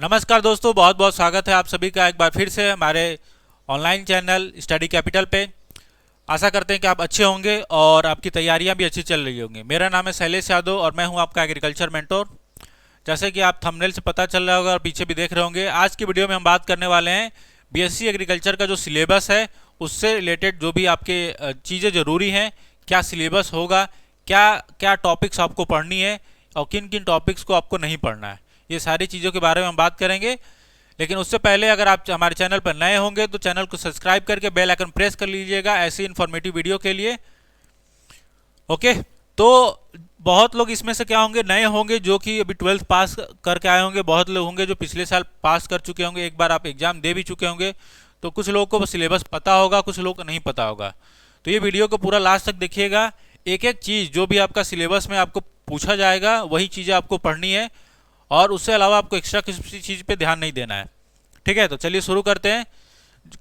नमस्कार दोस्तों, बहुत बहुत स्वागत है आप सभी का एक बार फिर से हमारे ऑनलाइन चैनल स्टडी कैपिटल पे। आशा करते हैं कि आप अच्छे होंगे और आपकी तैयारियां भी अच्छी चल रही होंगी। मेरा नाम है शैलेश यादव और मैं हूं आपका एग्रीकल्चर मेंटोर। जैसे कि आप थंबनेल से पता चल रहा होगा और पीछे भी देख रहे होंगे, आज की वीडियो में हम बात करने वाले हैं बीएससी एग्रीकल्चर का जो सिलेबस है उससे रिलेटेड जो भी आपके चीज़ें ज़रूरी हैं, क्या सिलेबस होगा, क्या क्या टॉपिक्स आपको पढ़नी है और किन किन टॉपिक्स को आपको नहीं पढ़ना है, ये सारी चीज़ों के बारे में हम बात करेंगे। लेकिन उससे पहले अगर आप हमारे चैनल पर नए होंगे तो चैनल को सब्सक्राइब करके बेल आइकन प्रेस कर लीजिएगा ऐसी इन्फॉर्मेटिव वीडियो के लिए। ओके, तो बहुत लोग इसमें से क्या होंगे, नए होंगे जो कि अभी 12th पास करके आए होंगे, बहुत लोग होंगे जो पिछले साल पास कर चुके होंगे, एक बार आप एग्जाम दे भी चुके होंगे। तो कुछ लोगों को सिलेबस पता होगा, कुछ लोगों को नहीं पता होगा। तो ये वीडियो को पूरा लास्ट तक देखिएगा। एक एक चीज़ जो भी आपका सिलेबस में आपको पूछा जाएगा वही चीज़ें आपको पढ़नी है और उससे अलावा आपको एक्स्ट्रा किसी चीज़ पे ध्यान नहीं देना है। ठीक है, तो चलिए शुरू करते हैं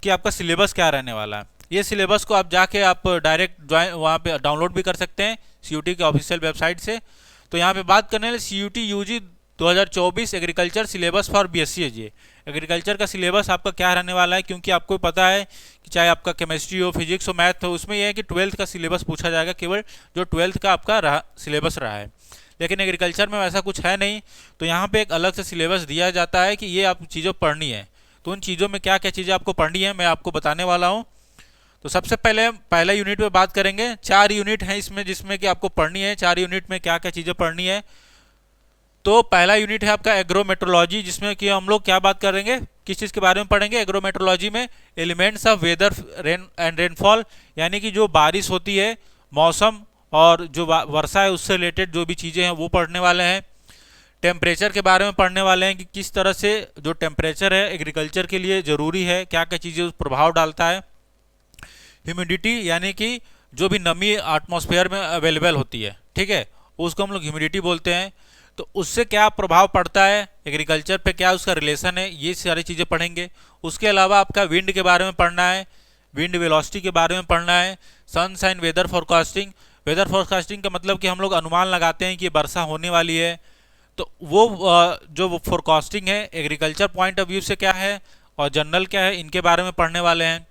कि आपका सिलेबस क्या रहने वाला है। ये सिलेबस को आप जाके आप डायरेक्ट ज्वाइन वहाँ पे डाउनलोड भी कर सकते हैं सीयूटी के ऑफिशियल वेबसाइट से। तो यहाँ पे बात करने वाले CUET UG 2024 agriculture syllabus for BSc है। जी, एग्रीकल्चर का सिलेबस आपका क्या रहने वाला है, क्योंकि आपको पता है कि चाहे आपका केमिस्ट्री हो, फिजिक्स हो, मैथ हो, उसमें यह है कि 12th का सिलेबस पूछा जाएगा, केवल जो 12th का आपका सिलेबस रहा है। लेकिन एग्रीकल्चर में वैसा कुछ है नहीं, तो यहाँ पे एक अलग से सिलेबस दिया जाता है कि ये आप चीज़ों पढ़नी है। तो उन चीज़ों में क्या क्या चीज़ें आपको पढ़नी है मैं आपको बताने वाला हूँ। तो सबसे पहले पहला यूनिट में बात करेंगे। 4 यूनिट हैं इसमें जिसमें कि आपको पढ़नी है। 4 यूनिट में क्या क्या चीज़ें पढ़नी है। तो पहला यूनिट है आपका एग्रोमेट्रोलॉजी, जिसमें कि हम लोग क्या बात करेंगे, किस चीज़ के बारे में पढ़ेंगे। एग्रोमेट्रोलॉजी में elements of weather rain and rainfall, यानी कि जो बारिश होती है, मौसम और जो वर्षा है उससे रिलेटेड जो भी चीज़ें हैं वो पढ़ने वाले हैं। टेम्परेचर के बारे में पढ़ने वाले हैं कि किस तरह से जो टेम्परेचर है एग्रीकल्चर के लिए ज़रूरी है, क्या क्या चीज़ें उस प्रभाव डालता है। ह्यूमिडिटी, यानी कि जो भी नमी एटमॉस्फेयर में अवेलेबल होती है, ठीक है, उसको हम लोग ह्यूमिडिटी बोलते हैं। तो उससे क्या प्रभाव पड़ता है एग्रीकल्चर पे, क्या उसका रिलेशन है, ये सारी चीज़ें पढ़ेंगे। उसके अलावा आपका विंड के बारे में पढ़ना है, विंड वेलोसिटी के बारे में पढ़ना है। Sunshine weather forecasting, weather forecasting का मतलब कि हम लोग अनुमान लगाते हैं कि वर्षा होने वाली है। तो वो जो फोरकास्टिंग है एग्रीकल्चर पॉइंट ऑफ व्यू से क्या है और जनरल क्या है, इनके बारे में पढ़ने वाले हैं।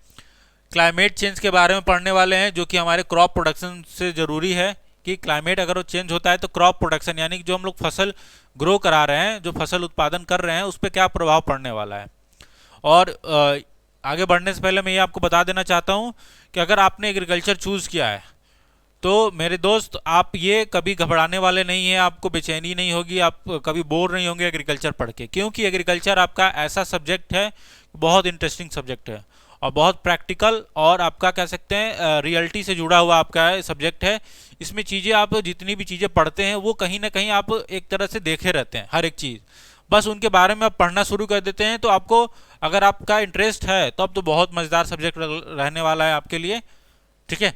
क्लाइमेट चेंज के बारे में पढ़ने वाले हैं, जो कि हमारे क्रॉप प्रोडक्शन से ज़रूरी है कि क्लाइमेट अगर वो चेंज होता है तो क्रॉप प्रोडक्शन, यानी कि जो हम लोग फसल ग्रो करा रहे हैं, जो फसल उत्पादन कर रहे हैं, उस पर क्या प्रभाव पड़ने वाला है। और आगे बढ़ने से पहले मैं ये आपको बता देना चाहता हूँ कि अगर आपने एग्रीकल्चर चूज़ किया है तो मेरे दोस्त आप ये कभी घबराने वाले नहीं हैं, आपको बेचैनी नहीं होगी, आप कभी बोर नहीं होंगे एग्रीकल्चर पढ़ के, क्योंकि एग्रीकल्चर आपका ऐसा सब्जेक्ट है, बहुत इंटरेस्टिंग सब्जेक्ट है और बहुत प्रैक्टिकल और आपका कह सकते हैं रियलिटी से जुड़ा हुआ आपका सब्जेक्ट है। इसमें चीज़ें आप जितनी भी चीज़ें पढ़ते हैं वो कहीं ना कहीं आप एक तरह से देखे रहते हैं, हर एक चीज़ बस उनके बारे में आप पढ़ना शुरू कर देते हैं। तो आपको अगर आपका इंटरेस्ट है तो अब तो बहुत मज़ेदार सब्जेक्ट रहने वाला है आपके लिए। ठीक है,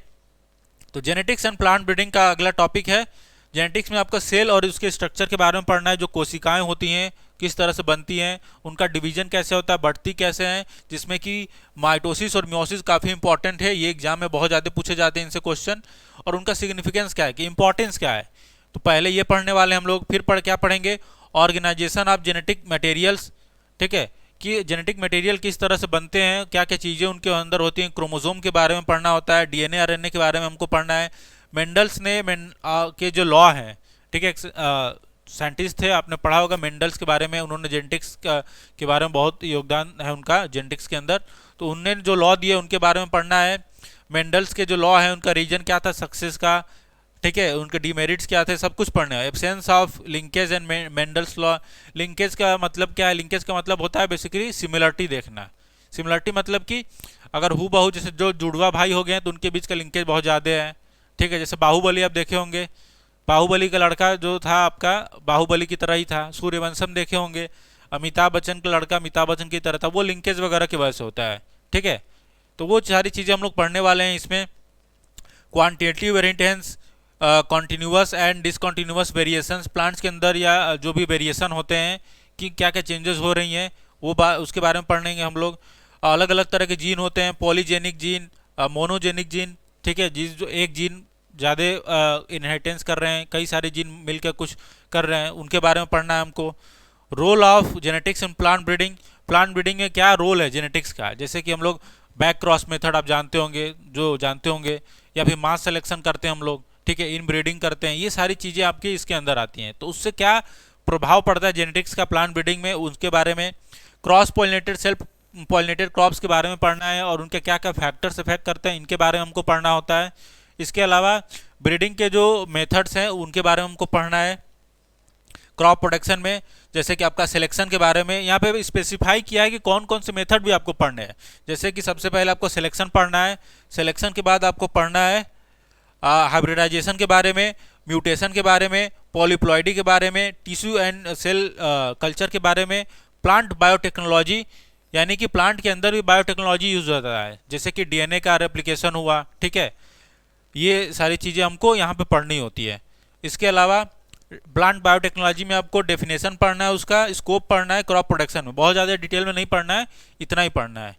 तो जेनेटिक्स एंड प्लांट ब्रीडिंग का अगला टॉपिक है। जेनेटिक्स में आपका सेल और उसके स्ट्रक्चर के बारे में पढ़ना है, जो कोशिकाएं होती हैं किस तरह से बनती हैं, उनका डिवीजन कैसे होता है, बढ़ती कैसे हैं, जिसमें कि माइटोसिस और मियोसिस काफ़ी इंपॉर्टेंट है, ये एग्जाम में बहुत ज़्यादा पूछे जाते हैं इनसे क्वेश्चन। और उनका सिग्निफिकेंस क्या है, कि इंपॉर्टेंस क्या है। तो पहले ये पढ़ने वाले हम लोग, फिर क्या पढ़ेंगे, ऑर्गेनाइजेशन ऑफ जेनेटिक मटेरियल्स। ठीक है, कि जेनेटिक मटेरियल किस तरह से बनते हैं, क्या क्या चीज़ें उनके अंदर होती हैं, क्रोमोसोम के बारे में पढ़ना होता है, डीएनए आरएनए के बारे में हमको पढ़ना है। मेंडल्स ने के जो लॉ हैं, ठीक है, साइंटिस्ट थे, आपने पढ़ा होगा मेंडल्स के बारे में, उन्होंने जेनेटिक्स के बारे में बहुत योगदान है उनका जेनेटिक्स के अंदर। तो उनने जो लॉ दिए उनके बारे में पढ़ना है। मेंडल्स के जो लॉ हैं उनका रीजन क्या था सक्सेस का, ठीक है, उनके डीमेरिट्स क्या थे, सब कुछ पढ़ना है। Absence of linkage and Mendel's law, linkage का मतलब क्या है, लिंकेज का मतलब होता है बेसिकली सिमिलरिटी देखना। सिमिलरिटी मतलब कि अगर हु बहू जैसे जो जुड़वा भाई हो गए हैं तो उनके बीच का लिंकेज बहुत ज़्यादा है। ठीक है, जैसे बाहुबली आप देखे होंगे, बाहुबली का लड़का जो था आपका बाहुबली की तरह ही था। सूर्यवंशम देखे होंगे, अमिताभ बच्चन का लड़का अमिताभ बच्चन की तरह था, वो लिंकेज वगैरह की वजह से होता है। ठीक है, तो वो सारी चीज़ें हम लोग पढ़ने वाले हैं इसमें। Quantitative variance, continuous and discontinuous variations, plants के अंदर या जो भी वेरिएशन होते हैं कि क्या क्या चेंजेस हो रही हैं, वो उसके बारे में पढ़ेंगे हम लोग। अलग अलग तरह के जीन होते हैं, पॉलीजेनिक जीन, मोनोजेनिक जीन। ठीक है, जिस जो एक जीन ज़्यादा इनहेरिटेंस कर रहे हैं, कई सारे जीन मिलकर कुछ कर रहे हैं, उनके बारे में पढ़ना है हमको। Role of genetics in plant breeding, plant breeding में क्या रोल है जेनेटिक्स का, जैसे कि हम लोग बैक क्रॉस मेथड आप जानते होंगे, जो जानते होंगे, या फिर मास सिलेक्शन करते हैं हम लोग, ठीक है, इन ब्रीडिंग करते हैं, ये सारी चीज़ें आपकी इसके अंदर आती हैं। तो उससे क्या प्रभाव पड़ता है जेनेटिक्स का प्लांट ब्रीडिंग में, उसके बारे में, cross pollinated self pollinated crops के बारे में पढ़ना है और उनके क्या क्या फैक्टर्स इफेक्ट करते हैं, इनके बारे में हमको पढ़ना होता है। इसके अलावा ब्रीडिंग के जो मेथड्स हैं उनके बारे में हमको पढ़ना है। क्रॉप प्रोडक्शन में जैसे कि आपका सिलेक्शन के बारे में यहाँ पे स्पेसिफाई किया है कि कौन कौन से मेथड भी आपको पढ़ने हैं। जैसे कि सबसे पहले आपको सिलेक्शन पढ़ना है, सिलेक्शन के बाद आपको पढ़ना है हाइब्रिडाइजेशन के बारे में, म्यूटेशन के बारे में, पॉलीप्लॉइडी के बारे में, टिश्यू एंड सेल कल्चर के बारे में, प्लांट बायोटेक्नोलॉजी, यानी कि प्लांट के अंदर भी बायोटेक्नोलॉजी यूज होता है, जैसे कि डीएनए का रेप्लिकेशन हुआ, ठीक है, ये सारी चीज़ें हमको यहाँ पे पढ़नी होती है। इसके अलावा प्लांट बायोटेक्नोलॉजी में आपको डेफिनेशन पढ़ना है, उसका स्कोप पढ़ना है, क्रॉप प्रोडक्शन में बहुत ज़्यादा डिटेल में नहीं पढ़ना है, इतना ही पढ़ना है,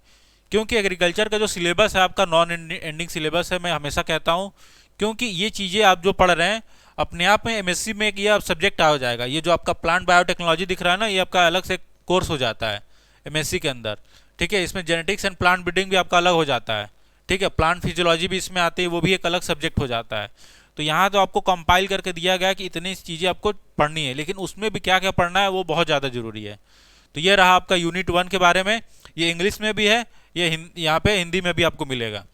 क्योंकि एग्रीकल्चर का जो सिलेबस है आपका नॉन एंडिंग सिलेबस है, मैं हमेशा कहता हूँ, क्योंकि ये चीज़ें आप जो पढ़ रहे हैं अपने आप में एमएससी में ये आप सब्जेक्ट आ जाएगा। ये जो आपका प्लांट बायोटेक्नोलॉजी दिख रहा है ना, ये आपका अलग से कोर्स हो जाता है एमएससी के अंदर, ठीक है। इसमें जेनेटिक्स एंड प्लांट ब्रीडिंग भी आपका अलग हो जाता है, ठीक है, प्लांट फिजियोलॉजी भी इसमें आती है, वो भी एक अलग सब्जेक्ट हो जाता है। तो यहाँ तो आपको कंपाइल करके दिया गया कि इतनी चीज़ें आपको पढ़नी है, लेकिन उसमें भी क्या क्या पढ़ना है वो बहुत ज़्यादा जरूरी है। तो ये रहा आपका यूनिट 1 के बारे में, ये इंग्लिश में भी है, ये यहाँ पे हिंदी में भी आपको मिलेगा।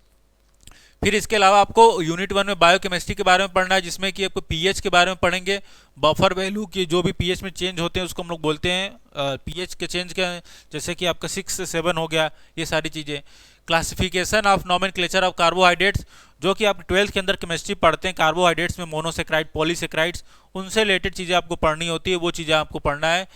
फिर इसके अलावा आपको यूनिट 1 में बायोकेमिस्ट्री के बारे में पढ़ना है, जिसमें कि आपको पीएच के बारे में पढ़ेंगे, बफर वैल्यू की जो भी पीएच में चेंज होते हैं उसको हम लोग बोलते हैं पीएच के चेंज के, जैसे कि आपका 6 से 7 हो गया, ये सारी चीज़ें। Classification of nomenclature of carbohydrates, जो कि आप 12th के अंदर केमिस्ट्री पढ़ते हैं, कार्बोहाइड्रेट्स में मोनोसेक्राइड, पॉलीसेक्राइड्स, उनसे रिलेटेड चीज़ें आपको पढ़नी होती है, वो चीज़ें आपको पढ़ना है।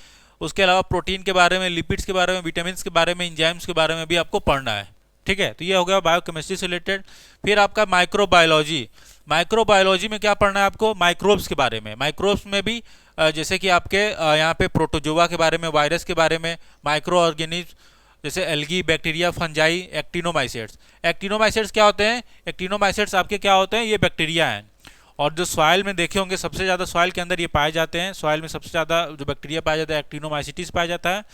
उसके अलावा प्रोटीन के बारे में, लिपिड्स के बारे में, विटामिन के बारे में, इंजाइम्स के बारे में भी आपको पढ़ना है, ठीक है। तो ये हो गया बायोकेमिस्ट्री से रिलेटेड। फिर आपका माइक्रोबायोलॉजी, माइक्रोबायोलॉजी में क्या पढ़ना है आपको, माइक्रोब्स के बारे में, माइक्रोब्स में भी जैसे कि आपके यहाँ पे प्रोटोजोआ के बारे में, वायरस के बारे में, माइक्रो ऑर्गेनिज्म जैसे algae, bacteria, fungi, actinomycetes. Actinomycetes क्या होते हैं, एक्टिनोमाइसेट्स आपके क्या होते हैं, ये बैक्टीरिया हैं, और जो सॉइल में देखे होंगे सबसे ज़्यादा सॉइल के अंदर ये पाए जाते हैं, सॉइल में सबसे ज़्यादा जो बैक्टीरिया पाया जाता है एक्टिनोमाइसिटीज पाया जाता है।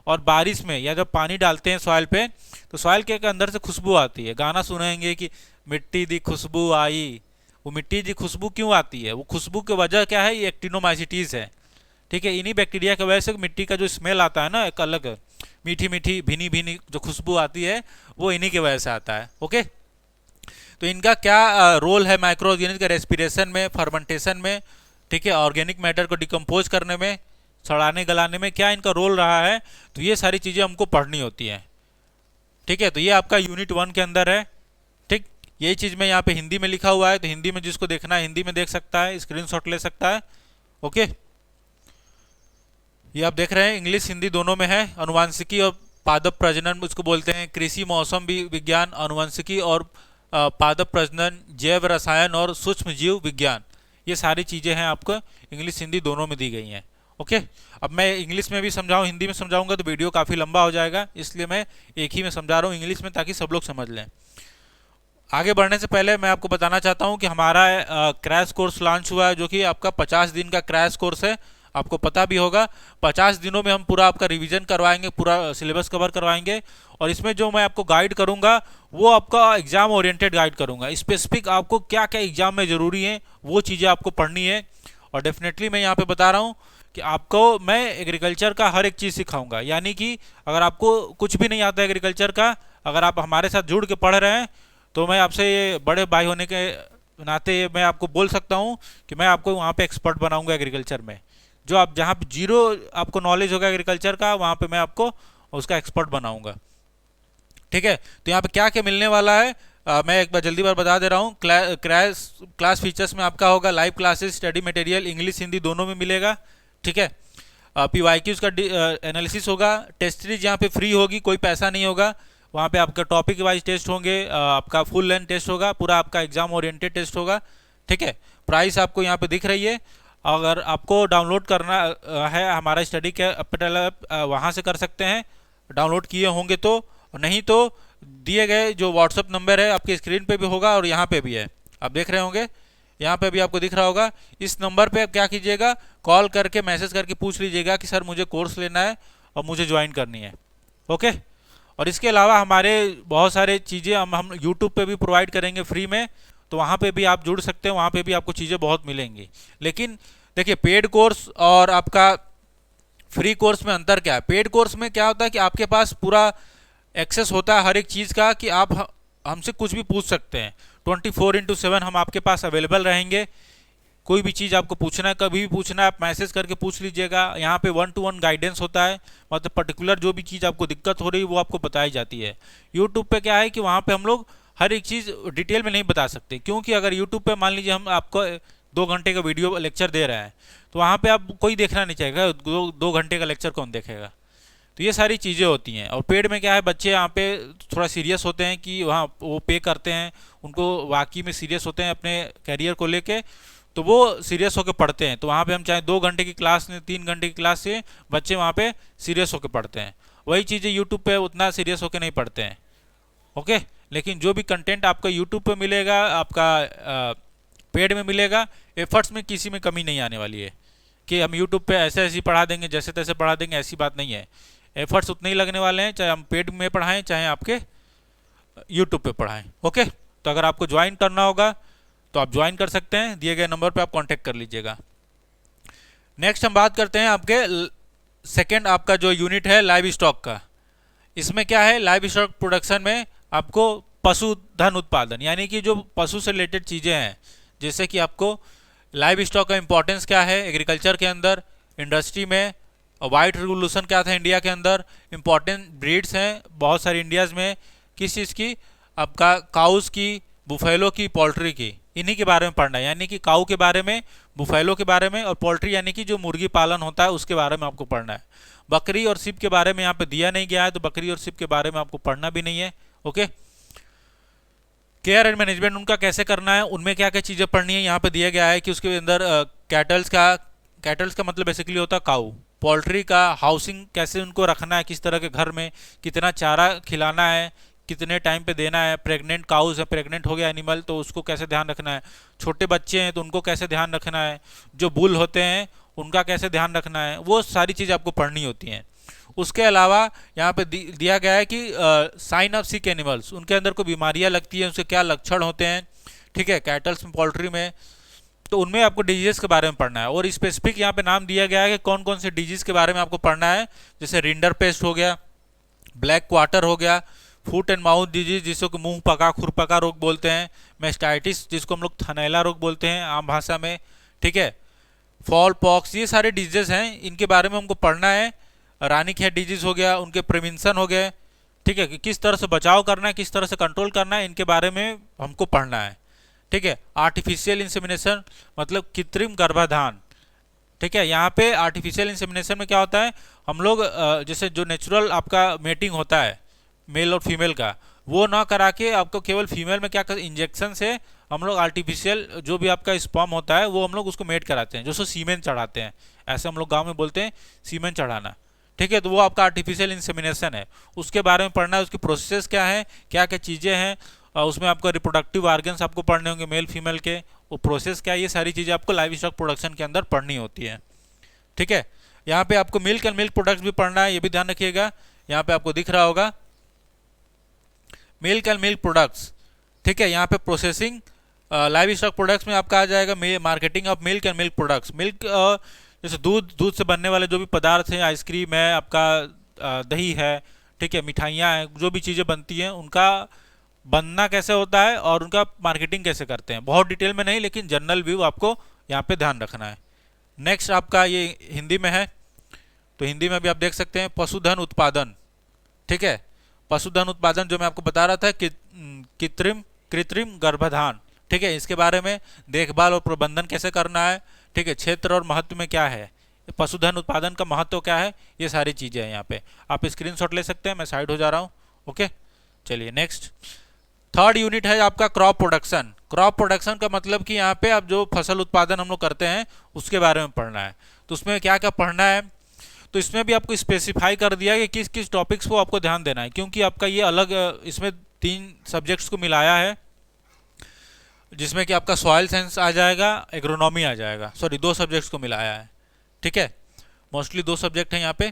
और बारिश में या जब पानी डालते हैं सॉइल पे, तो सॉइल के अंदर से खुशबू आती है, गाना सुनेंगे कि मिट्टी दी खुशबू आई, वो मिट्टी दी खुशबू क्यों आती है, वो खुशबू की वजह क्या है, ये एक्टिनोमाइसिटीज है, ठीक है। इन्हीं बैक्टीरिया की वजह से मिट्टी का जो स्मेल आता है ना, एक अलग मीठी मीठी भीनी भीनी जो खुशबू आती है, वो इन्हीं की वजह से आता है, ओके। तो इनका क्या रोल है माइक्रो ऑर्गेनिज्म का, रेस्पिरेशन में, फर्मेंटेशन में, ठीक है, ऑर्गेनिक मैटर को डिकम्पोज करने में, सड़ाने गलाने में क्या इनका रोल रहा है, तो ये सारी चीज़ें हमको पढ़नी होती हैं, ठीक है। तो ये आपका यूनिट 1 के अंदर है, ठीक। यही चीज़ में यहाँ पे हिंदी में लिखा हुआ है, तो हिंदी में जिसको देखना है हिंदी में देख सकता है, स्क्रीनशॉट ले सकता है, ओके। ये आप देख रहे हैं इंग्लिश हिंदी दोनों में है। अनुवांशिकी और पादप प्रजनन उसको बोलते हैं, कृषि मौसम विज्ञान, अनुवांशिकी और पादप प्रजनन, जैव रसायन और सूक्ष्म जीव विज्ञान, ये सारी चीज़ें हैं आपको इंग्लिश हिंदी दोनों में दी गई हैं, ओके। अब मैं इंग्लिश में भी समझाऊँ, हिंदी में समझाऊंगा तो वीडियो काफ़ी लंबा हो जाएगा, इसलिए मैं एक ही में समझा रहा हूँ इंग्लिश में, ताकि सब लोग समझ लें। आगे बढ़ने से पहले मैं आपको बताना चाहता हूँ कि हमारा क्रैश कोर्स लॉन्च हुआ है, जो कि आपका 50 दिन का क्रैश कोर्स है, आपको पता भी होगा। 50 दिनों में हम पूरा आपका रिवीजन करवाएंगे, पूरा सिलेबस कवर करवाएंगे, और इसमें जो मैं आपको गाइड करूंगा वो आपका एग्जाम ओरिएंटेड गाइड करूंगा, स्पेसिफिक आपको क्या क्या एग्जाम में ज़रूरी है वो चीज़ें आपको पढ़नी है। और डेफिनेटली मैं यहाँ पे बता रहा हूँ कि आपको मैं एग्रीकल्चर का हर एक चीज़ सिखाऊंगा, यानी कि अगर आपको कुछ भी नहीं आता एग्रीकल्चर का, अगर आप हमारे साथ जुड़ के पढ़ रहे हैं, तो मैं आपसे ये बड़े भाई होने के नाते मैं आपको बोल सकता हूँ कि मैं आपको वहाँ पे एक्सपर्ट बनाऊंगा एग्रीकल्चर में। जो आप जहाँ पे जीरो आपको नॉलेज होगा एग्रीकल्चर का, वहाँ पे मैं आपको उसका एक्सपर्ट बनाऊंगा, ठीक है। तो यहाँ पे क्या क्या मिलने वाला है, मैं एक बार जल्दी बार बता दे रहा हूँ। क्लास फीचर्स में आपका होगा live classes, study material English Hindi दोनों में मिलेगा, ठीक है। PYQs का एनालिसिस होगा, टेस्ट सीरीज यहाँ पे फ्री होगी, कोई पैसा नहीं होगा, वहाँ पे आपका टॉपिक वाइज टेस्ट होंगे, आपका फुल लेंथ टेस्ट होगा, पूरा आपका एग्जाम ओरिएंटेड टेस्ट होगा, ठीक है। प्राइस आपको यहाँ पे दिख रही है। अगर आपको डाउनलोड करना है हमारा स्टडी कैपिटल ऐप, वहाँ से कर सकते हैं, डाउनलोड किए होंगे तो, नहीं तो दिए गए जो व्हाट्सअप नंबर है आपके स्क्रीन पे भी होगा और यहाँ पे भी है, आप देख रहे होंगे, यहाँ पे भी आपको दिख रहा होगा। इस नंबर पे आप क्या कीजिएगा, कॉल करके मैसेज करके पूछ लीजिएगा कि सर मुझे कोर्स लेना है और मुझे ज्वाइन करनी है। ओके। और इसके अलावा हमारे बहुत सारे चीज़ें हम यूट्यूब पे भी प्रोवाइड करेंगे फ्री में, तो वहाँ पे भी आप जुड़ सकते हैं, वहाँ पे भी आपको चीज़ें बहुत मिलेंगी। लेकिन देखिए, पेड कोर्स और आपका फ्री कोर्स में अंतर क्या है। पेड कोर्स में क्या होता है कि आपके पास पूरा एक्सेस होता है हर एक चीज़ का, कि आप हमसे कुछ भी पूछ सकते हैं। 24/7 हम आपके पास अवेलेबल रहेंगे। कोई भी चीज़ आपको पूछना है, कभी भी पूछना है, आप मैसेज करके पूछ लीजिएगा। यहाँ पे 1-to-1 गाइडेंस होता है, मतलब पर्टिकुलर जो भी चीज़ आपको दिक्कत हो रही है वो आपको बताई जाती है। यूट्यूब पे क्या है कि वहाँ पे हम लोग हर एक चीज़ डिटेल में नहीं बता सकते, क्योंकि अगर यूट्यूब पे मान लीजिए हम आपको 2 घंटे का वीडियो लेक्चर दे रहे हैं, तो वहाँ पे आप कोई देखना नहीं चाहेगा, 2 घंटे का लेक्चर कौन देखेगा। तो ये सारी चीज़ें होती हैं। और पेड में क्या है, बच्चे यहाँ पे थोड़ा सीरियस होते हैं कि वहाँ वो पे करते हैं, उनको वाकई में सीरियस होते हैं अपने करियर को लेके, तो वो सीरियस होकर पढ़ते हैं। तो वहाँ पे हम चाहे 2 घंटे की क्लास में 3 घंटे की क्लास से बच्चे वहाँ पे सीरियस होकर पढ़ते हैं। वही चीज़ें यूट्यूब पे उतना सीरियस होकर नहीं पढ़ते हैं। ओके। लेकिन जो भी कंटेंट आपका यूट्यूब पे मिलेगा, आपका पेड में मिलेगा, एफर्ट्स में किसी में कमी नहीं आने वाली है कि हम यूट्यूब पे ऐसे ऐसे पढ़ा देंगे, जैसे तैसे पढ़ा देंगे, ऐसी बात नहीं है। एफर्ट्स उतने ही लगने वाले हैं, चाहे हम पेड में पढ़ाएं चाहे आपके यूट्यूब पे पढ़ाएं। ओके। तो अगर आपको ज्वाइन करना होगा तो आप ज्वाइन कर सकते हैं, दिए गए नंबर पे आप कांटेक्ट कर लीजिएगा। नेक्स्ट हम बात करते हैं आपके सेकंड आपका जो यूनिट है लाइव स्टॉक का। इसमें क्या है, लाइव स्टॉक प्रोडक्शन में आपको पशुधन उत्पादन, यानी कि जो पशु से रिलेटेड चीज़ें हैं, जैसे कि आपको लाइव स्टॉक का इंपॉर्टेंस क्या है एग्रीकल्चर के अंदर, इंडस्ट्री में, वाइट रेवोल्यूशन क्या था इंडिया के अंदर, इंपॉर्टेंट ब्रीड्स हैं बहुत सारी इंडियाज़ में, किस चीज़ की, आपका काउस की, बुफेलो की, पोल्ट्री की, इन्हीं के बारे में पढ़ना है। यानी कि काऊ के बारे में, बुफेलो के बारे में, और पोल्ट्री यानी कि जो मुर्गी पालन होता है उसके बारे में आपको पढ़ना है। बकरी और सिप के बारे में यहाँ पे दिया नहीं गया है, तो बकरी और सिप के बारे में आपको पढ़ना भी नहीं है। ओके। केयर एंड मैनेजमेंट उनका कैसे करना है, उनमें क्या क्या चीज़ें पढ़नी है, यहाँ पे दिया गया है कि उसके अंदर कैटल्स का मतलब बेसिकली होता है काऊ। पोल्ट्री का हाउसिंग कैसे उनको रखना है, किस तरह के घर में, कितना चारा खिलाना है, कितने टाइम पे देना है, प्रेग्नेंट काउज है, प्रेग्नेंट हो गया एनिमल तो उसको कैसे ध्यान रखना है, छोटे बच्चे हैं तो उनको कैसे ध्यान रखना है, जो बुल होते हैं उनका कैसे ध्यान रखना है, वो सारी चीज़ें आपको पढ़नी होती हैं। उसके अलावा यहाँ पे दिया गया है कि साइन ऑफ सिक एनिमल्स, उनके अंदर कोई बीमारियाँ लगती हैं, उसके क्या लक्षण होते हैं, ठीक है, कैटल्स में, पोल्ट्री में, तो उनमें आपको डिजीज़ के बारे में पढ़ना है। और स्पेसिफिक यहाँ पे नाम दिया गया है कि कौन कौन से डिजीज़ के बारे में आपको पढ़ना है, जैसे रिंडर पेस्ट हो गया, ब्लैक क्वार्टर हो गया, फुट एंड माउथ डिजीज जिसको मुंह पका खुरपका रोग बोलते हैं, मेस्टाइटिस जिसको हम लोग थनैला रोग बोलते हैं आम भाषा में, ठीक है, फॉल पॉक्स, ये सारे डिजीज हैं, इनके बारे में हमको पढ़ना है। रानीखेत डिजीज हो गया, उनके प्रिवेंशन हो गए, ठीक है, कि किस तरह से बचाव करना है, किस तरह से कंट्रोल करना है, इनके बारे में हमको पढ़ना है। ठीक है। आर्टिफिशियल इंसेमिनेशन मतलब कृत्रिम गर्भाधान, ठीक है, यहाँ पे आर्टिफिशियल इंसेमिनेशन में क्या होता है, हम लोग जैसे जो नेचुरल आपका मेटिंग होता है मेल और फीमेल का, वो ना करा के आपको केवल फीमेल में क्या कर इंजेक्शन से हम लोग आर्टिफिशियल जो भी आपका स्पर्म होता है वो हम लोग उसको मेट कराते हैं, जो सो सीमेन चढ़ाते हैं, ऐसे हम लोग गांव में बोलते हैं सीमेन चढ़ाना, ठीक है। तो वो आपका आर्टिफिशियल इंसेमिनेशन है, उसके बारे में पढ़ना है, उसकी प्रोसेस क्या है, क्या क्या चीज़ें हैं, उसमें आपका रिप्रोडक्टिव ऑर्गन्स आपको पढ़ने होंगे मेल फीमेल के, वो प्रोसेस क्या है, ये सारी चीज़ें आपको लाइव स्टॉक प्रोडक्शन के अंदर पढ़नी होती है, ठीक है। यहाँ पे आपको मिल्क एंड मिल्क प्रोडक्ट्स भी पढ़ना है, ये भी ध्यान रखिएगा, यहाँ पे आपको दिख रहा होगा मिल्क एंड मिल्क प्रोडक्ट्स, ठीक है। यहाँ पे प्रोसेसिंग लाइव स्टॉक प्रोडक्ट्स में आपका आ जाएगा marketing of milk and milk products, milk जैसे दूध से बनने वाले जो भी पदार्थ हैं, आइसक्रीम है, आपका दही है, ठीक है, मिठाइयाँ हैं, जो भी चीज़ें बनती हैं उनका बनना कैसे होता है और उनका मार्केटिंग कैसे करते हैं, बहुत डिटेल में नहीं लेकिन जनरल व्यू आपको यहाँ पे ध्यान रखना है। नेक्स्ट आपका ये हिंदी में है, तो हिंदी में भी आप देख सकते हैं पशुधन उत्पादन, ठीक है, पशुधन उत्पादन जो मैं आपको बता रहा था कि कृत्रिम गर्भाधान, ठीक है, इसके बारे में देखभाल और प्रबंधन कैसे करना है, ठीक है, क्षेत्र और महत्व में क्या है, पशुधन उत्पादन का महत्व क्या है, ये सारी चीज़ें हैं। यहाँ पे आप स्क्रीनशॉट ले सकते हैं, मैं साइड हो जा रहा हूँ। ओके, चलिए नेक्स्ट थर्ड यूनिट है आपका क्रॉप प्रोडक्शन। क्रॉप प्रोडक्शन का मतलब कि यहाँ पे आप जो फसल उत्पादन हम लोग करते हैं उसके बारे में पढ़ना है, तो उसमें क्या क्या पढ़ना है, तो इसमें भी आपको स्पेसिफाई कर दिया है कि किस किस टॉपिक्स को आपको ध्यान देना है, क्योंकि आपका ये अलग इसमें 3 सब्जेक्ट्स को मिलाया है, जिसमें कि आपका सॉइल साइंस आ जाएगा, एग्रोनॉमी आ जाएगा। सॉरी, दो सब्जेक्ट्स को मिलाया है, ठीक है, मोस्टली दो सब्जेक्ट हैं यहाँ पे।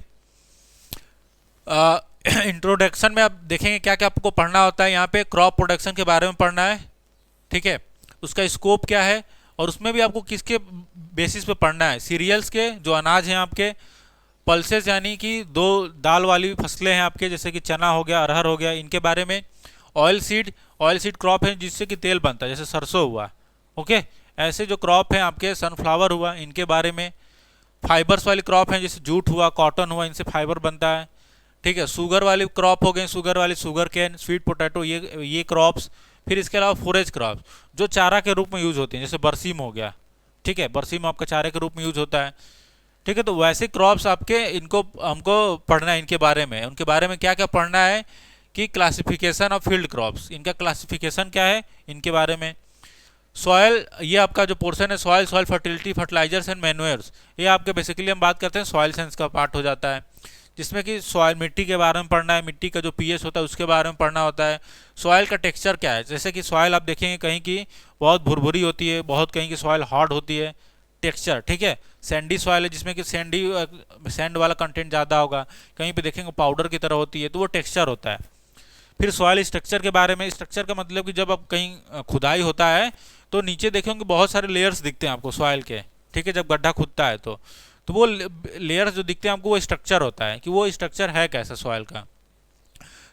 इंट्रोडक्शन में आप देखेंगे क्या क्या आपको पढ़ना होता है। यहाँ पे क्रॉप प्रोडक्शन के बारे में पढ़ना है, ठीक है, उसका स्कोप क्या है, और उसमें भी आपको किसके बेसिस पे पढ़ना है, सीरियल्स के, जो अनाज हैं आपके, पल्सेस यानी कि दो दाल वाली फसलें हैं आपके, जैसे कि चना हो गया, अरहर हो गया, इनके बारे में। ऑयल सीड क्रॉप है जिससे कि तेल बनता है, जैसे सरसों हुआ, ओके, ऐसे जो क्रॉप हैं आपके, सनफ्लावर हुआ, इनके बारे में। फाइबर्स वाली क्रॉप है जैसे जूट हुआ, कॉटन हुआ, इनसे फाइबर बनता है, ठीक है। शुगर वाली क्रॉप हो गई, शुगर वाली शुगर केन, स्वीट पोटैटो, ये क्रॉप्स। फिर इसके अलावा फोरेज क्रॉप्स जो चारा के रूप में यूज होती हैं, जैसे बरसीम हो गया, ठीक है, बरसीम आपका चारे के रूप में यूज होता है, ठीक है। तो वैसे क्रॉप्स आपके, इनको हमको पढ़ना है, इनके बारे में, उनके बारे में क्या क्या पढ़ना है कि क्लासिफिकेशन ऑफ फील्ड क्रॉप्स, इनका क्लासिफिकेशन क्या है, इनके बारे में। सॉयल, ये आपका जो पोर्शन है, soil fertility, fertilizers and manures, ये आपके बेसिकली हम बात करते हैं सॉयल साइंस का पार्ट हो जाता है, जिसमें कि सॉयल, मिट्टी के बारे में पढ़ना है, मिट्टी का जो पीएच होता है उसके बारे में पढ़ना होता है। सॉयल का टेक्सचर क्या है, जैसे कि सॉयल आप देखेंगे कहीं की बहुत भुरभुरी होती है, बहुत कहीं की सॉयल हार्ड होती है, टेक्सचर, ठीक है। सैंडी सॉयल है जिसमें कि सैंड वाला कंटेंट ज़्यादा होगा, कहीं पे देखेंगे पाउडर की तरह होती है, तो वो टेक्सचर होता है। फिर सॉयल स्ट्रक्चर के बारे में, स्ट्रक्चर का मतलब कि जब आप कहीं खुदाई होता है तो नीचे देखेंगे बहुत सारे लेयर्स दिखते हैं आपको सॉयल के, ठीक है, जब गड्ढा खुदता है तो वो लेयर्स जो दिखते हैं आपको, वो स्ट्रक्चर होता है कि वो स्ट्रक्चर है कैसा सॉयल का।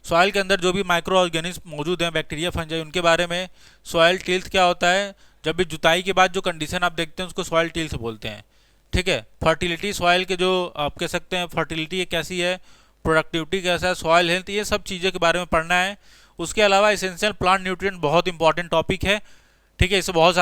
सॉयल के अंदर जो भी माइक्रो ऑर्गेनिज्म मौजूद हैं, बैक्टीरिया, फंजाई, उनके बारे में। सॉयल टिल्थ क्या होता है, जब भी जुताई के बाद जो कंडीशन आप देखते हैं उसको सॉयल टिल्थ बोलते हैं, ठीक है। फर्टिलिटी, सॉयल के जो आप कह सकते हैं फर्टिलिटी कैसी है, प्रोडक्टिविटी कैसा है, सॉयल हेल्थ, ये सब चीज़ों के बारे में पढ़ना है। उसके अलावा एसेंशियल प्लांट न्यूट्रिएंट बहुत इंपॉर्टेंट टॉपिक है, ठीक है, इससे बहुत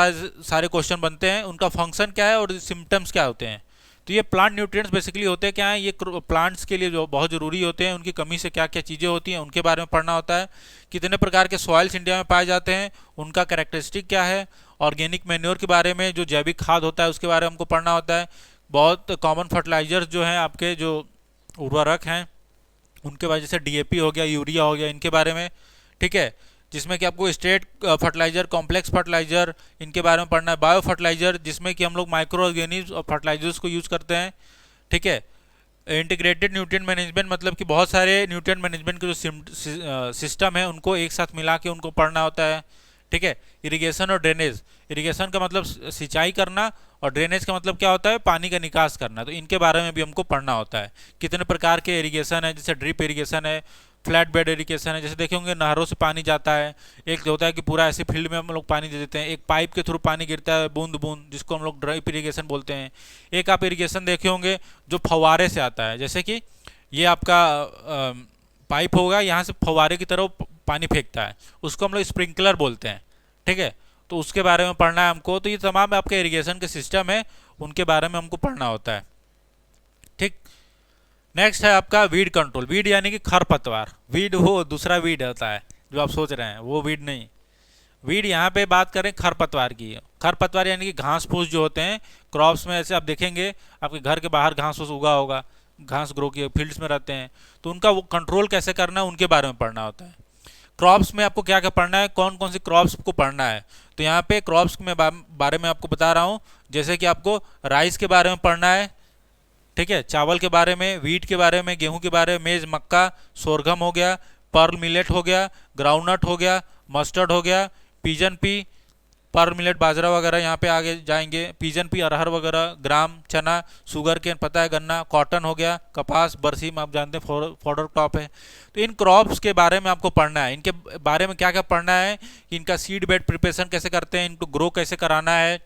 सारे क्वेश्चन बनते हैं। उनका फंक्शन क्या है और सिम्टम्स क्या होते हैं। तो ये प्लांट न्यूट्रिएंट्स बेसिकली होते हैं क्या है, ये प्लांट्स के लिए जो बहुत ज़रूरी होते हैं, उनकी कमी से क्या क्या चीज़ें होती हैं उनके बारे में पढ़ना होता है। कितने प्रकार के सॉइल्स इंडिया में पाए जाते हैं, उनका कैरेक्टरिस्टिक क्या है। ऑर्गेनिक मैन्योर के बारे में, जो जैविक खाद होता है उसके बारे में हमको पढ़ना होता है। बहुत कॉमन फर्टिलाइजर्स जो हैं आपके, जो उर्वरक हैं, उनके बाद जैसे डीएपी हो गया, यूरिया हो गया, इनके बारे में, ठीक है, जिसमें कि आपको स्टेट फर्टिलाइजर, कॉम्प्लेक्स फर्टिलाइजर, इनके बारे में पढ़ना है। बायो फर्टिलाइजर, जिसमें कि हम लोग माइक्रो ऑर्गेनिज्म और फर्टिलाइजर्स को यूज़ करते हैं, ठीक है। इंटीग्रेटेड न्यूट्रिएंट मैनेजमेंट, मतलब कि बहुत सारे न्यूट्रिएंट मैनेजमेंट के जो सिस्टम है उनको एक साथ मिला के उनको पढ़ना होता है, ठीक है। इरिगेशन और ड्रेनेज, इरिगेशन का मतलब सिंचाई करना, और ड्रेनेज का मतलब क्या होता है, पानी का निकास करना, तो इनके बारे में भी हमको पढ़ना होता है। कितने प्रकार के इरिगेशन है, जैसे ड्रिप इरिगेशन है, फ्लैट बेड इरिगेशन है, जैसे देखे होंगे नहरों से पानी जाता है, एक होता है कि पूरा ऐसे फील्ड में हम लोग पानी दे देते हैं, एक पाइप के थ्रू पानी गिरता है बूंद बूंद, जिसको हम लोग ड्रिप इरिगेशन बोलते हैं। एक आप इरिगेशन देखे होंगे जो फव्वारे से आता है, जैसे कि ये आपका पाइप होगा, यहाँ से फव्वारे की तरह पानी फेंकता है, उसको हम लोग स्प्रिंकलर बोलते हैं, ठीक है। तो उसके बारे में पढ़ना है हमको। तो ये तमाम आपके इरिगेशन के सिस्टम है, उनके बारे में हमको पढ़ना होता है, ठीक। नेक्स्ट है आपका वीड कंट्रोल। वीड यानी कि खरपतवार, वीड वो दूसरा वीड होता है जो आप सोच रहे हैं, वो वीड नहीं। वीड यहाँ पे बात करें खरपतवार की। खरपतवार यानी कि घास फूस जो होते हैं क्रॉप्स में, ऐसे आप देखेंगे आपके घर के बाहर घास फूस उगा होगा, घास ग्रो किए फील्ड्स में रहते हैं, तो उनका वो कंट्रोल कैसे करना है उनके बारे में पढ़ना होता है। क्रॉप्स में आपको क्या क्या पढ़ना है, कौन कौन सी क्रॉप्स को पढ़ना है, तो यहाँ पे क्रॉप्स में बारे में आपको बता रहा हूँ। जैसे कि आपको राइस के बारे में पढ़ना है, ठीक है, चावल के बारे में, वीट के बारे में, गेहूं के बारे में, मेज, मक्का, सोरगम हो गया, पर्ल मिलेट हो गया, ग्राउंडनट हो गया, मस्टर्ड हो गया, पीजन पी, पर्ल मिलेट बाजरा वगैरह यहाँ पे आगे जाएंगे, पीजन पी अरहर वगैरह, ग्राम, चना, शुगर केन पता है, गन्ना, कॉटन हो गया, कपास, बरसीम आप जानते हैं फॉडर क्रॉप है। तो इन क्रॉप्स के बारे में आपको पढ़ना है। इनके बारे में क्या क्या पढ़ना है कि इनका सीड बेड प्रिपरेशन कैसे करते हैं, इनको ग्रो कैसे कराना है,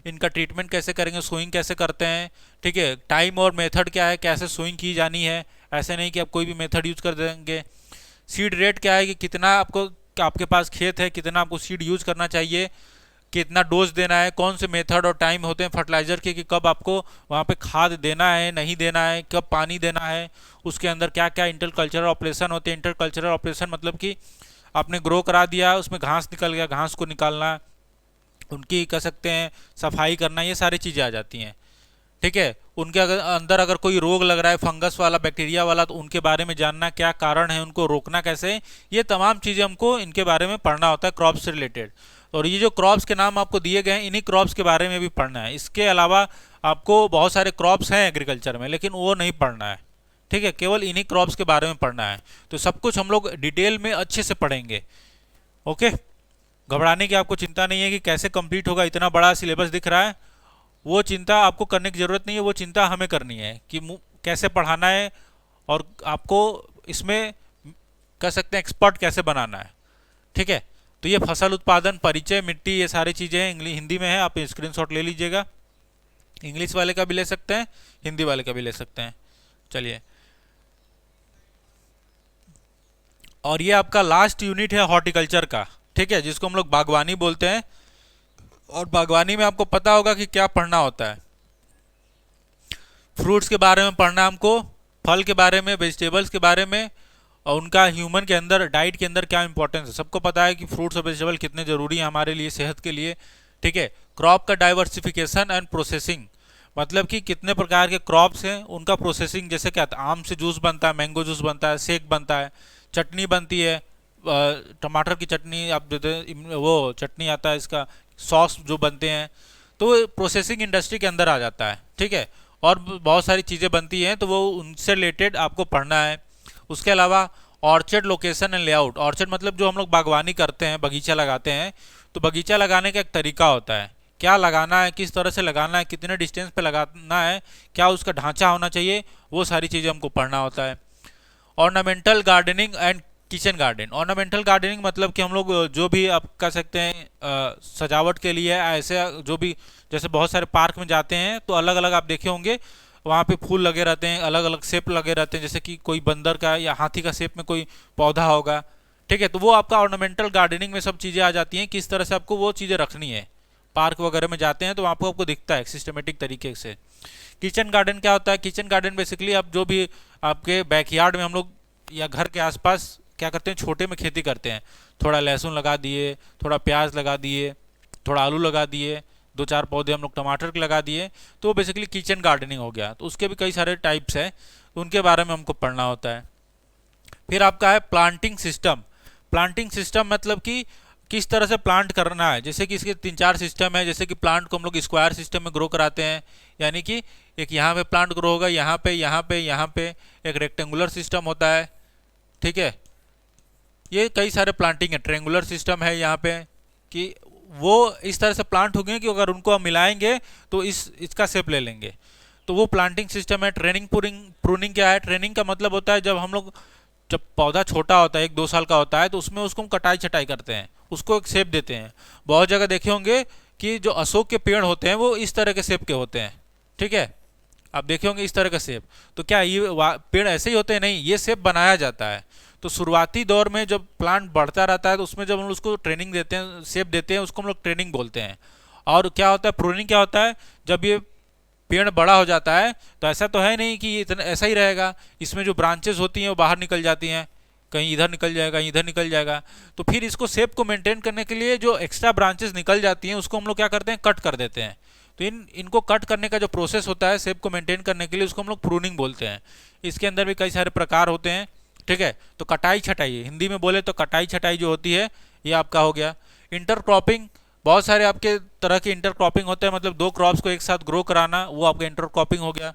इनका ट्रीटमेंट कैसे करेंगे, सोइंग कैसे करते हैं, ठीक है, टाइम और मेथड क्या है, कैसे सोइंग की जानी है, ऐसे नहीं कि आप कोई भी मेथड यूज कर देंगे। सीड रेट क्या है कि कितना आपको, आपके पास खेत है, कितना आपको सीड यूज करना चाहिए, कितना डोज देना है, कौन से मेथड और टाइम होते हैं फर्टिलाइजर के, कि कब आपको वहाँ पे खाद देना है, नहीं देना है, कब पानी देना है, उसके अंदर क्या क्या इंटर कल्चरल ऑपरेशन होते हैं। इंटर कल्चरल ऑपरेशन मतलब कि आपने ग्रो करा दिया, उसमें घास निकल गया, घास को निकालना, उनकी कह सकते हैं सफाई करना, ये सारी चीज़ें आ जाती हैं, ठीक है। उनके अंदर अगर कोई रोग लग रहा है, फंगस वाला, बैक्टीरिया वाला, तो उनके बारे में जानना, क्या कारण है, उनको रोकना कैसे, ये तमाम चीज़ें हमको इनके बारे में पढ़ना होता है क्रॉप से रिलेटेड। और ये जो क्रॉप्स के नाम आपको दिए गए हैं, इन्हीं क्रॉप्स के बारे में भी पढ़ना है। इसके अलावा आपको बहुत सारे क्रॉप्स हैं एग्रीकल्चर में, लेकिन वो नहीं पढ़ना है, ठीक है, केवल इन्हीं क्रॉप्स के बारे में पढ़ना है। तो सब कुछ हम लोग डिटेल में अच्छे से पढ़ेंगे। ओके, घबराने की आपको चिंता नहीं है कि कैसे कंप्लीट होगा, इतना बड़ा सिलेबस दिख रहा है, वो चिंता आपको करने की ज़रूरत नहीं है। वो चिंता हमें करनी है कि कैसे पढ़ाना है और आपको इसमें कह सकते हैं एक्सपर्ट कैसे बनाना है, ठीक है। तो ये फसल उत्पादन, परिचय, मिट्टी, ये सारी चीज़ें इंग्लिश हिंदी में है, आप स्क्रीनशॉट ले लीजिएगा। इंग्लिश वाले का भी ले सकते हैं, हिंदी वाले का भी ले सकते हैं। चलिए, और ये आपका लास्ट यूनिट है हॉर्टिकल्चर का, ठीक है, जिसको हम लोग बागवानी बोलते हैं। और बागवानी में आपको पता होगा कि क्या पढ़ना होता है। फ्रूट्स के बारे में पढ़ना हमको, फल के बारे में, वेजिटेबल्स के बारे में, और उनका ह्यूमन के अंदर, डाइट के अंदर क्या इंपॉर्टेंस है। सबको पता है कि फ्रूट्स और वेजिटेबल कितने ज़रूरी हैं हमारे लिए, सेहत के लिए, ठीक है। क्रॉप का डाइवर्सिफिकेशन एंड प्रोसेसिंग, मतलब कि कितने प्रकार के क्रॉप्स हैं, उनका प्रोसेसिंग, जैसे क्या आम से जूस बनता है, मैंगो जूस बनता है, शेक बनता है, चटनी बनती है, टमाटर की चटनी आप देते, वो चटनी आता है, इसका सॉस जो बनते हैं, तो प्रोसेसिंग इंडस्ट्री के अंदर आ जाता है, ठीक है। और बहुत सारी चीज़ें बनती हैं, तो वो उनसे रिलेटेड आपको पढ़ना है। उसके अलावा orchard location and layout, orchard मतलब जो हम लोग बागवानी करते हैं, बगीचा लगाते हैं, तो बगीचा लगाने का एक तरीका होता है, क्या लगाना है, किस तरह से लगाना है, कितने डिस्टेंस पे लगाना है, क्या उसका ढांचा होना चाहिए, वो सारी चीज़ें हमको पढ़ना होता है। Ornamental gardening and kitchen garden, ornamental gardening मतलब कि हम लोग जो भी आप कह सकते हैं सजावट के लिए, ऐसे जो भी, जैसे बहुत सारे पार्क में जाते हैं तो अलग अलग आप देखे होंगे, वहाँ पे फूल लगे रहते हैं, अलग अलग शेप लगे रहते हैं, जैसे कि कोई बंदर का या हाथी का शेप में कोई पौधा होगा, ठीक है। तो वो आपका ऑर्नामेंटल गार्डनिंग में सब चीज़ें आ जाती हैं, किस तरह से आपको वो चीज़ें रखनी है। पार्क वगैरह में जाते हैं तो वहाँ पर आपको दिखता है सिस्टमेटिक तरीके से। किचन गार्डन क्या होता है, किचन गार्डन बेसिकली आप जो भी आपके बैकयार्ड में हम लोग या घर के आसपास क्या करते हैं, छोटे में खेती करते हैं, थोड़ा लहसुन लगा दिए, थोड़ा प्याज लगा दिए, थोड़ा आलू लगा दिए, दो चार पौधे हम लोग टमाटर के लगा दिए, तो बेसिकली किचन गार्डनिंग हो गया। तो उसके भी कई सारे टाइप्स हैं, तो उनके बारे में हमको पढ़ना होता है। फिर आपका है प्लांटिंग सिस्टम। प्लांटिंग सिस्टम मतलब कि किस तरह से प्लांट करना है, जैसे कि इसके 3-4 सिस्टम है। जैसे कि प्लांट को हम लोग स्क्वायर सिस्टम में ग्रो कराते हैं, यानी कि एक यहाँ पे प्लांट ग्रो होगा, यहाँ पे, यहाँ पे, यहाँ पे। एक रेक्टेंगुलर सिस्टम होता है, ठीक है, ये कई सारे प्लांटिंग है। ट्रेंगुलर सिस्टम है यहाँ पे, कि वो इस तरह से प्लांट हो गए कि अगर उनको हम मिलाएंगे तो इसका शेप ले लेंगे, तो वो प्लांटिंग सिस्टम है। ट्रेनिंग प्रूनिंग क्या है, ट्रेनिंग का मतलब होता है जब पौधा छोटा होता है, 1-2 साल का होता है, तो उसमें उसको हम कटाई छटाई करते हैं, उसको एक शेप देते हैं। बहुत जगह देखे होंगे कि जो अशोक के पेड़ होते हैं वो इस तरह के शेप के होते हैं, ठीक है, आप देखे होंगे इस तरह का शेप। तो क्या ये पेड़ ऐसे ही होते हैं? नहीं, ये शेप बनाया जाता है। तो शुरुआती दौर में जब प्लांट बढ़ता रहता है तो उसमें जब हम लोग उसको ट्रेनिंग देते हैं, शेप देते हैं, उसको हम लोग ट्रेनिंग बोलते हैं। और क्या होता है, प्रूनिंग क्या होता है, जब ये पेड़ बड़ा हो जाता है तो ऐसा तो है नहीं कि ये इतना ऐसा ही रहेगा, इसमें जो ब्रांचेस होती हैं वो बाहर निकल जाती हैं, कहीं इधर निकल जाएगा, इधर निकल जाएगा। तो फिर इसको शेप को मेंटेन करने के लिए जो एक्स्ट्रा ब्रांचेस निकल जाती हैं उसको हम लोग क्या करते हैं, कट कर देते हैं। तो इनको कट करने का जो प्रोसेस होता है शेप को मेंटेन करने के लिए, उसको हम लोग प्रूनिंग बोलते हैं। इसके अंदर भी कई सारे प्रकार होते हैं, ठीक है। तो कटाई छटाई, हिंदी में बोले तो कटाई छटाई जो होती है ये आपका हो गया। इंटरक्रॉपिंग, बहुत सारे आपके तरह के इंटरक्रॉपिंग होते हैं, मतलब 2 क्रॉप्स को एक साथ ग्रो कराना, वो आपका इंटरक्रॉपिंग हो गया।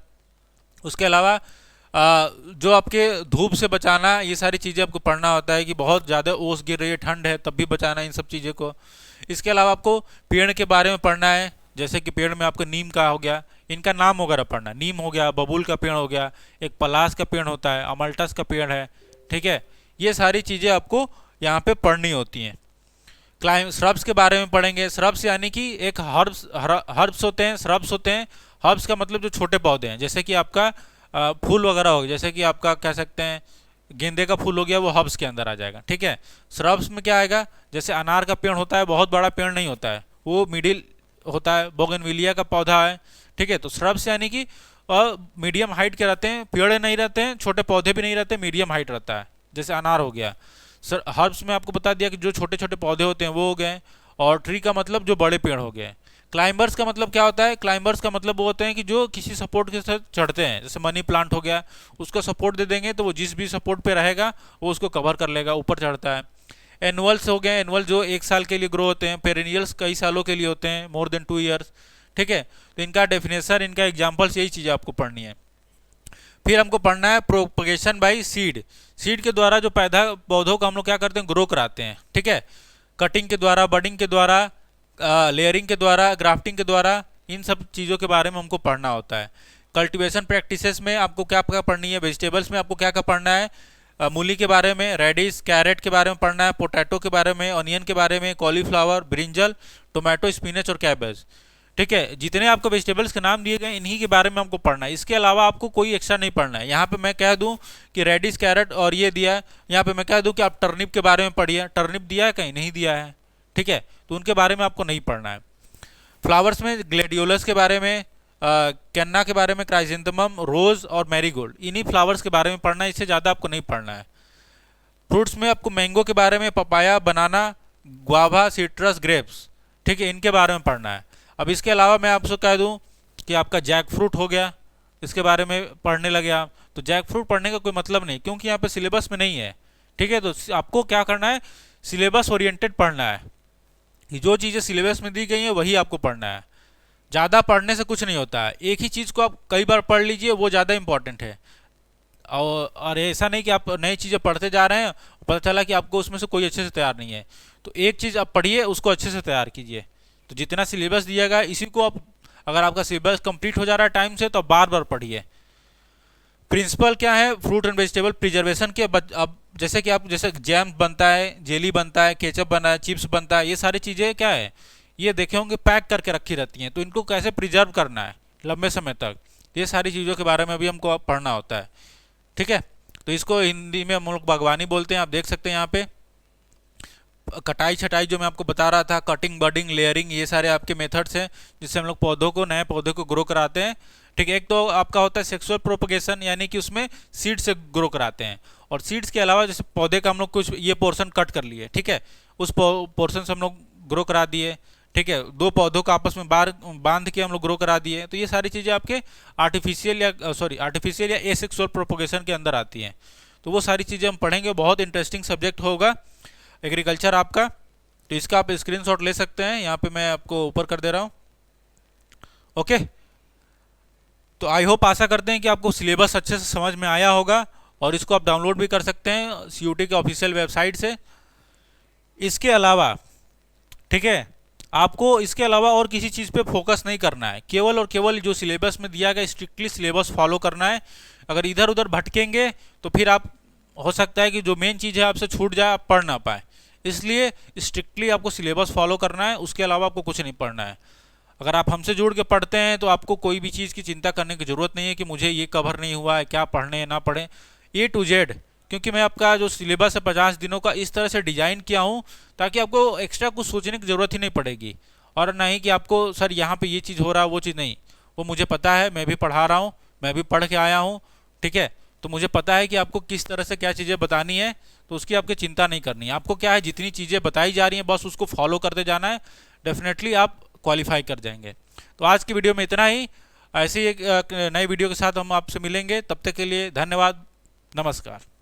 उसके अलावा जो आपके धूप से बचाना, ये सारी चीज़ें आपको पढ़ना होता है कि बहुत ज़्यादा ओस गिर रही है, ठंड है, तब भी बचाना इन सब चीज़ों को। इसके अलावा आपको पेड़ के बारे में पढ़ना है, जैसे कि पेड़ में आपको नीम का हो गया, इनका नाम वगैरह पढ़ना, नीम हो गया, बबूल का पेड़ हो गया, एक पलास का पेड़ होता है, अमल्टस का पेड़ है, ठीक है। ये सारी चीज़ें आपको यहाँ पे पढ़नी होती हैं। श्रब्स के बारे में पढ़ेंगे। श्रब्स यानी कि एक हर्ब्स होते हैं, श्रब्स होते हैं। हर्ब्स का मतलब जो छोटे पौधे हैं, जैसे कि आपका फूल वगैरह हो गया, जैसे कि आपका कह सकते हैं गेंदे का फूल हो गया, वो हर्ब्स के अंदर आ जाएगा, ठीक है। श्रब्स में क्या आएगा, जैसे अनार का पेड़ होता है, बहुत बड़ा पेड़ नहीं होता है, वो मिडिल होता है, बोगनविलिया का पौधा है, ठीक है। तो श्रब्स यानी कि मीडियम हाइट के रहते हैं, पेड़ नहीं रहते हैं, छोटे पौधे भी नहीं रहते, मीडियम हाइट रहता है, जैसे अनार हो गया। सर हर्ब्स में आपको बता दिया कि जो छोटे छोटे पौधे होते हैं वो हो गए, और ट्री का मतलब जो बड़े पेड़ हो गए। क्लाइंबर्स का मतलब क्या होता है, क्लाइंबर्स का मतलब वो होते हैं कि जो किसी सपोर्ट के साथ चढ़ते हैं, जैसे मनी प्लांट हो गया, उसको सपोर्ट दे देंगे तो वो जिस भी सपोर्ट पे रहेगा वो उसको कवर कर लेगा, ऊपर चढ़ता है। एनुअल्स हो गए, एनुअल जो 1 साल के लिए ग्रो होते हैं, पेरेनियल्स कई सालों के लिए होते हैं, मोर देन 2 ईयर्स। ठीक है, तो इनका डेफिनेशन, इनका एग्जाम्पल्स, यही चीज़ें आपको पढ़नी है। फिर हमको पढ़ना है प्रोपगेशन बाई सीड। सीड के द्वारा जो पौधों को हम लोग क्या करते हैं, ग्रो कराते हैं। ठीक है, कटिंग के द्वारा, बडिंग के द्वारा, लेयरिंग के द्वारा, ग्राफ्टिंग के द्वारा, इन सब चीज़ों के बारे में हमको पढ़ना होता है। कल्टीवेशन प्रैक्टिसेस में आपको क्या क्या पढ़नी है, वेजिटेबल्स में आपको क्या क्या पढ़ना है, मूली के बारे में, रेडिश, कैरेट के बारे में पढ़ना है, पोटैटो के बारे में, ऑनियन के बारे में, कॉलीफ्लावर, ब्रिंजल, टोमेटो, स्पिनच और कैबेज। ठीक है, जितने आपको वेजिटेबल्स के नाम दिए गए इन्हीं के बारे में हमको पढ़ना है। इसके अलावा आपको कोई एक्स्ट्रा नहीं पढ़ना है। यहाँ पे मैं कह दूँ कि रेडिश, कैरेट और ये दिया है, यहाँ पे मैं कह दूँ कि आप टर्निप के बारे में पढ़िए। टर्निप दिया है कहीं, नहीं दिया है। ठीक है, तो उनके बारे में आपको नहीं पढ़ना है। फ्लावर्स में ग्लेडियोलस के बारे में, कैन्ना के बारे में, क्राइजेंथेमम, रोज और मैरीगोल्ड, इन्हीं फ्लावर्स के बारे में पढ़ना है। इससे ज़्यादा आपको नहीं पढ़ना है। फ्रूट्स में आपको मैंगो के बारे में, पपाया, बनाना, गुआवा, सिट्रस, ग्रेप्स, ठीक है, इनके बारे में पढ़ना है। अब इसके अलावा मैं आपसे कह दूं कि आपका जैक फ्रूट हो गया, इसके बारे में पढ़ने लगे आप, तो जैक फ्रूट पढ़ने का कोई मतलब नहीं, क्योंकि यहाँ पे सिलेबस में नहीं है। ठीक है, तो आपको क्या करना है, सिलेबस ओरिएंटेड पढ़ना है कि जो चीज़ें सिलेबस में दी गई हैं वही आपको पढ़ना है। ज़्यादा पढ़ने से कुछ नहीं होता है, एक ही चीज़ को आप कई बार पढ़ लीजिए, वो ज़्यादा इंपॉर्टेंट है। और ऐसा नहीं कि आप नई चीज़ें पढ़ते जा रहे हैं, पता चला कि आपको उसमें से कोई अच्छे से तैयार नहीं है। तो एक चीज़ आप पढ़िए, उसको अच्छे से तैयार कीजिए। तो जितना सिलेबस दिया गया इसी को आप, अगर आपका सिलेबस कंप्लीट हो जा रहा है टाइम से, तो आप बार बार पढ़िए। प्रिंसिपल क्या है फ्रूट एंड वेजिटेबल प्रिजर्वेशन के। अब जैसे कि आप, जैसे जैम बनता है, जेली बनता है, केचप बना है, चिप्स बनता है, ये सारी चीज़ें क्या है, ये देखे होंगे पैक करके रखी रहती हैं, तो इनको कैसे प्रिजर्व करना है लंबे समय तक, ये सारी चीज़ों के बारे में भी हमको पढ़ना होता है। ठीक है, तो इसको हिंदी में हम लोग बागवानी बोलते हैं। आप देख सकते हैं यहाँ पे कटाई छटाई जो मैं आपको बता रहा था, कटिंग, बडिंग, लेयरिंग, ये सारे आपके मेथड्स हैं जिससे हम लोग पौधों को, नए पौधों को ग्रो कराते हैं। ठीक है, एक तो आपका होता है सेक्सुअल प्रोपगेशन, यानी कि उसमें सीड से ग्रो कराते हैं। और सीड्स के अलावा जैसे पौधे का हम लोग कुछ ये पोर्शन कट कर लिए, ठीक है, उस पोर्शन से हम लोग ग्रो करा दिए। ठीक है, दो पौधों को आपस में बांध के हम लोग ग्रो करा दिए। तो ये सारी चीज़ें आपके आर्टिफिशियल या एसेक्सुअल प्रोपगेशन के अंदर आती हैं। तो वो सारी चीज़ें हम पढ़ेंगे, बहुत इंटरेस्टिंग सब्जेक्ट होगा एग्रीकल्चर आपका। तो इसका आप स्क्रीनशॉट ले सकते हैं, यहाँ पे मैं आपको ऊपर कर दे रहा हूँ। ओके, तो आई होप, आशा करते हैं कि आपको सिलेबस अच्छे से समझ में आया होगा, और इसको आप डाउनलोड भी कर सकते हैं सीयूटी के ऑफिशियल वेबसाइट से। इसके अलावा, ठीक है, आपको इसके अलावा और किसी चीज़ पे फोकस नहीं करना है, केवल और केवल जो सिलेबस में दिया गया स्ट्रिक्टली सिलेबस फॉलो करना है। अगर इधर उधर भटकेंगे तो फिर आप, हो सकता है कि जो मेन चीज़ है आपसे छूट जाए, आप पढ़ ना पाए। इसलिए स्ट्रिक्टली आपको सिलेबस फॉलो करना है, उसके अलावा आपको कुछ नहीं पढ़ना है। अगर आप हमसे जुड़ के पढ़ते हैं तो आपको कोई भी चीज़ की चिंता करने की ज़रूरत नहीं है कि मुझे ये कवर नहीं हुआ है, क्या पढ़ने ना पढ़ें, A to Z। क्योंकि मैं आपका जो सिलेबस है 50 दिनों का इस तरह से डिज़ाइन किया हूँ ताकि आपको एक्स्ट्रा कुछ सोचने की ज़रूरत ही नहीं पड़ेगी, और ना ही कि आपको सर यहाँ पे ये चीज़ हो रहा है वो चीज़ नहीं। वो मुझे पता है, मैं भी पढ़ा रहा हूँ, मैं भी पढ़ के आया हूँ। ठीक है, तो मुझे पता है कि आपको किस तरह से क्या चीज़ें बतानी है, तो उसकी आपकी चिंता नहीं करनी है। आपको क्या है, जितनी चीज़ें बताई जा रही हैं बस उसको फॉलो करते जाना है, डेफिनेटली आप क्वालिफाई कर जाएंगे। तो आज की वीडियो में इतना ही। ऐसे ही एक नई वीडियो के साथ हम आपसे मिलेंगे, तब तक के लिए धन्यवाद, नमस्कार।